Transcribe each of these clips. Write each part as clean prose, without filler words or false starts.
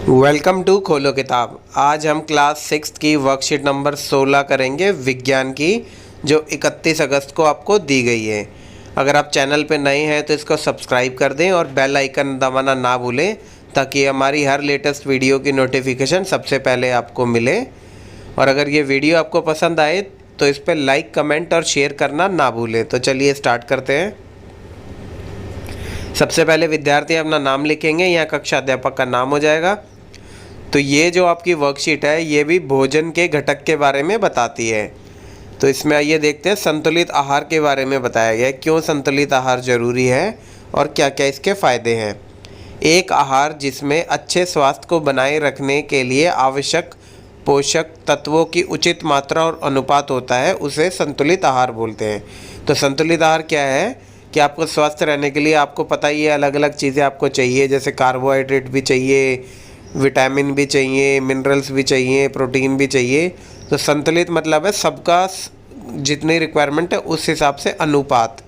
Welcome to खोलो किताब। आज हम क्लास 6 की वर्कशीट नंबर 16 करेंगे विज्ञान की, जो 31 अगस्त को आपको दी गई है। अगर आप चैनल पे नए हैं तो इसको सब्सक्राइब कर दें और बेल आइकन दबाना ना भूलें, ताकि हमारी हर लेटेस्ट वीडियो की नोटिफिकेशन सबसे पहले आपको मिले। और अगर ये वीडियो आपको पसंद आए तो इस पर लाइक, कमेंट और शेयर करना ना भूलें। तो चलिए स्टार्ट करते हैं। सबसे पहले विद्यार्थी अपना नाम लिखेंगे, यहाँ कक्षा अध्यापक का नाम हो जाएगा। तो ये जो आपकी वर्कशीट है ये भी भोजन के घटक के बारे में बताती है। तो इसमें आइए देखते हैं, संतुलित आहार के बारे में बताया गया है। क्यों संतुलित आहार जरूरी है और क्या क्या इसके फ़ायदे हैं। एक आहार जिसमें अच्छे स्वास्थ्य को बनाए रखने के लिए आवश्यक पोषक तत्वों की उचित मात्रा और अनुपात होता है, उसे संतुलित आहार बोलते हैं। तो संतुलित आहार क्या है कि आपको स्वस्थ रहने के लिए आपको पता ही है अलग अलग चीज़ें आपको चाहिए, जैसे कार्बोहाइड्रेट भी चाहिए, विटामिन भी चाहिए, मिनरल्स भी चाहिए, प्रोटीन भी चाहिए। तो संतुलित मतलब है सबका जितनी रिक्वायरमेंट है उस हिसाब से अनुपात,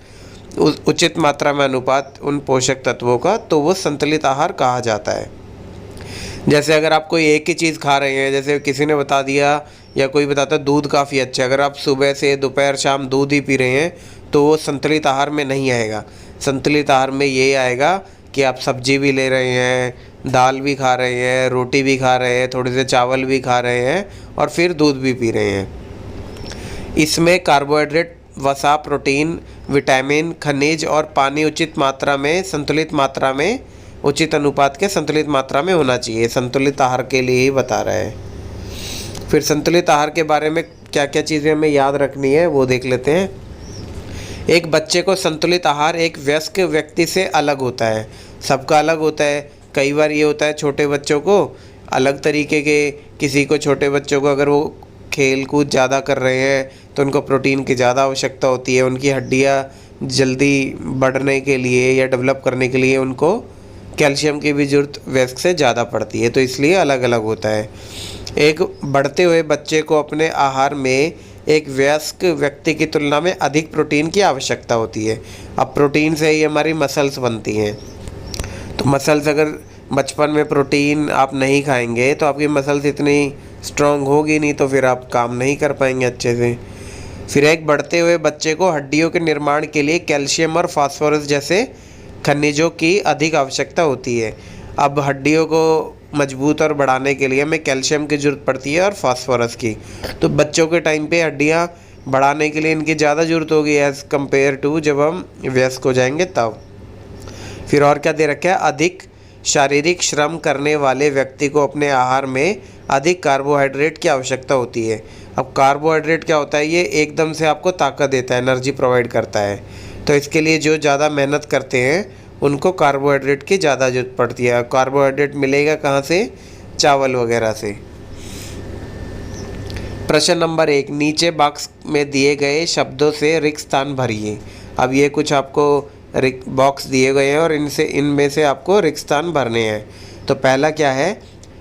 उस उचित मात्रा में अनुपात उन पोषक तत्वों का, तो वो संतुलित आहार कहा जाता है। जैसे अगर आप कोई एक ही चीज़ खा रहे हैं, जैसे किसी ने बता दिया या कोई बताता है दूध काफ़ी अच्छा है, अगर आप सुबह से दोपहर शाम दूध ही पी रहे हैं तो वो संतुलित आहार में नहीं आएगा। संतुलित आहार में ये आएगा कि आप सब्जी भी ले रहे हैं, दाल भी खा रहे हैं, रोटी भी खा रहे हैं, थोड़े से चावल भी खा रहे हैं और फिर दूध भी पी रहे हैं। इसमें कार्बोहाइड्रेट, वसा, प्रोटीन, विटामिन, खनिज और पानी उचित मात्रा में, संतुलित मात्रा में, उचित अनुपात के संतुलित मात्रा में होना चाहिए। संतुलित आहार के लिए ही बता रहा है। फिर संतुलित आहार के बारे में क्या क्या चीज़ें हमें याद रखनी है वो देख लेते हैं। एक बच्चे को संतुलित आहार एक वयस्क व्यक्ति से अलग होता है, सबका अलग होता है। कई बार ये होता है छोटे बच्चों को अलग तरीके के, किसी को छोटे बच्चों को अगर वो खेल कूद ज़्यादा कर रहे हैं तो उनको प्रोटीन की ज़्यादा आवश्यकता होती है, उनकी हड्डियाँ जल्दी बढ़ने के लिए या डेवलप करने के लिए उनको कैल्शियम की भी ज़रूरत वयस्क से ज़्यादा पड़ती है, तो इसलिए अलग अलग होता है। एक बढ़ते हुए बच्चे को अपने आहार में एक वयस्क व्यक्ति की तुलना में अधिक प्रोटीन की आवश्यकता होती है। अब प्रोटीन से ही हमारी मसल्स बनती हैं, तो मसल्स अगर बचपन में प्रोटीन आप नहीं खाएंगे तो आपकी मसल्स इतनी स्ट्रांग होगी नहीं, तो फिर आप काम नहीं कर पाएंगे अच्छे से। फिर एक बढ़ते हुए बच्चे को हड्डियों के निर्माण के लिए कैल्शियम और फास्फोरस जैसे खनिजों की अधिक आवश्यकता होती है। अब हड्डियों को मजबूत और बढ़ाने के लिए हमें कैल्शियम की ज़रूरत पड़ती है और फास्फोरस की। तो बच्चों के टाइम पे हड्डियाँ बढ़ाने के लिए इनकी ज़्यादा ज़रूरत होगी एज़ कम्पेयर टू जब हम वयस्क हो जाएंगे तब। फिर और क्या दे रखा है, अधिक शारीरिक श्रम करने वाले व्यक्ति को अपने आहार में अधिक कार्बोहाइड्रेट की आवश्यकता होती है। अब कार्बोहाइड्रेट क्या होता है, ये एकदम से आपको ताकत देता है, एनर्जी प्रोवाइड करता है। तो इसके लिए जो ज़्यादा मेहनत करते हैं उनको कार्बोहाइड्रेट की ज़्यादा ज़रूरत पड़ती है। कार्बोहाइड्रेट मिलेगा कहाँ से, चावल वगैरह से। प्रश्न नंबर 1, नीचे बॉक्स में दिए गए शब्दों से रिक्त स्थान भरिए। अब ये कुछ आपको बॉक्स दिए गए हैं और इनमें से आपको रिक्त स्थान भरने हैं। तो पहला क्या है,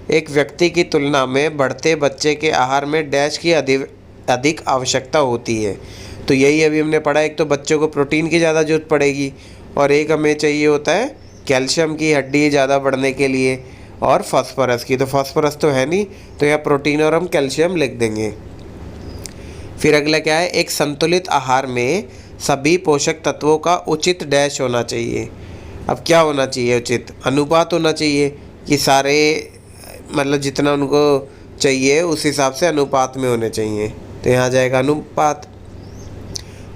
एक व्यक्ति की तुलना में बढ़ते बच्चे के आहार में डैश की अधिक आवश्यकता होती है। तो यही अभी हमने पढ़ा, एक तो बच्चों को प्रोटीन की ज़्यादा ज़रूरत पड़ेगी और एक हमें चाहिए होता है कैल्शियम की, हड्डी ज़्यादा बढ़ने के लिए, और फास्फोरस की। तो फास्फोरस तो है नहीं, तो यहाँ प्रोटीन और हम कैल्शियम लिख देंगे। फिर अगला क्या है, एक संतुलित आहार में सभी पोषक तत्वों का उचित डैश होना चाहिए। अब क्या होना चाहिए, उचित अनुपात होना चाहिए कि सारे मतलब जितना उनको चाहिए उस हिसाब से अनुपात में होने चाहिए। तो यहाँ जाएगा अनुपात।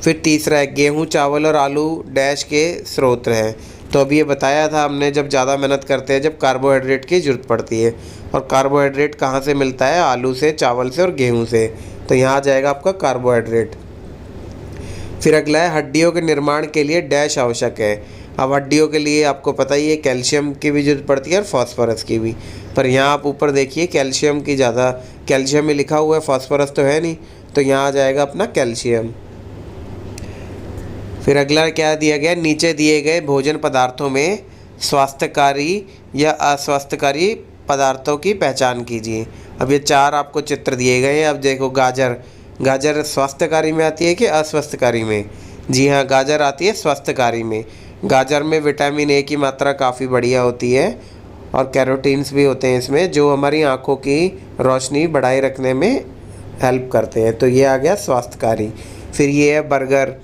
फिर तीसरा है, गेहूँ, चावल और आलू डैश के स्रोत हैं। तो अभी ये बताया था हमने, जब ज़्यादा मेहनत करते हैं जब कार्बोहाइड्रेट की ज़रूरत पड़ती है। और कार्बोहाइड्रेट कहाँ से मिलता है, आलू से, चावल से और गेहूँ से। तो यहाँ जाएगा आपका कार्बोहाइड्रेट। फिर अगला है, हड्डियों के निर्माण के लिए डैश आवश्यक है। अब हड्डियों के लिए आपको पता ही है कैल्शियम की भी ज़रूरत पड़ती है और फास्फोरस की भी, पर यहाँ आप ऊपर देखिए कैल्शियम की ज़्यादा, कैल्शियम में लिखा हुआ है, फास्फोरस तो है नहीं, तो यहाँ आ जाएगा अपना कैल्शियम। फिर अगला क्या दिया गया, नीचे दिए गए भोजन पदार्थों में स्वास्थ्यकारी या अस्वास्थ्यकारी पदार्थों की पहचान कीजिए। अब ये 4 आपको चित्र दिए गए हैं। अब देखो, गाजर स्वास्थ्यकारी में आती है कि अस्वास्थ्यकारी में? जी हाँ, गाजर आती है स्वास्थ्यकारी में। गाजर में विटामिन ए की मात्रा काफ़ी बढ़िया होती है और कैरोटीन्स भी होते हैं इसमें, जो हमारी आँखों की रोशनी बढ़ाए रखने में हेल्प करते हैं। तो ये आ गया स्वास्थ्यकारी। फिर ये है बर्गर।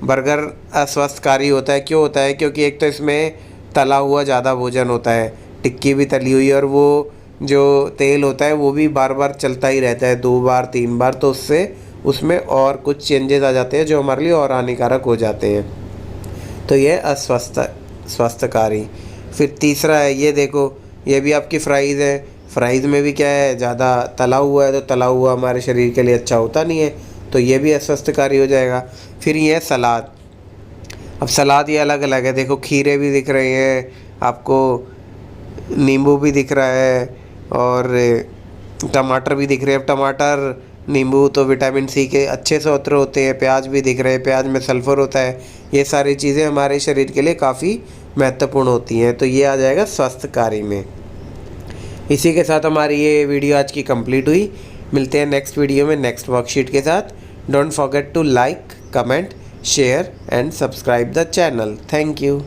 बर्गर अस्वास्थ्यकारी होता है। क्यों होता है? क्योंकि एक तो इसमें तला हुआ ज़्यादा भोजन होता है, टिक्की भी तली हुई, और वो जो तेल होता है वो भी बार बार चलता ही रहता है, 2 बार 3 बार, तो उससे उसमें और कुछ चेंजेस आ जाते हैं जो हमारे लिए और हानिकारक हो जाते हैं। तो ये स्वास्थ्यकारी। फिर तीसरा है, ये देखो, ये भी आपकी फ्राइज़ है। फ्राइज़ में भी क्या है, ज़्यादा तला हुआ है, तो तला हुआ हमारे शरीर के लिए अच्छा होता नहीं है, तो ये भी अस्वास्थ्यकारी हो जाएगा। फिर ये है सलाद। अब सलाद ये अलग अलग है, देखो खीरे भी दिख रहे हैं आपको, नींबू भी दिख रहा है, और टमाटर भी दिख रहे हैं। अब टमाटर नींबू तो विटामिन सी के अच्छे स्रोत होते हैं, प्याज भी दिख रहे हैं, प्याज में सल्फ़र होता है। ये सारी चीज़ें हमारे शरीर के लिए काफ़ी महत्वपूर्ण होती हैं, तो ये आ जाएगा स्वास्थ्यकारी में। इसी के साथ हमारी ये वीडियो आज की कंप्लीट हुई। मिलते हैं नेक्स्ट वीडियो में नेक्स्ट वर्कशीट के साथ। Don't forget to like, comment, share and subscribe the channel. Thank you.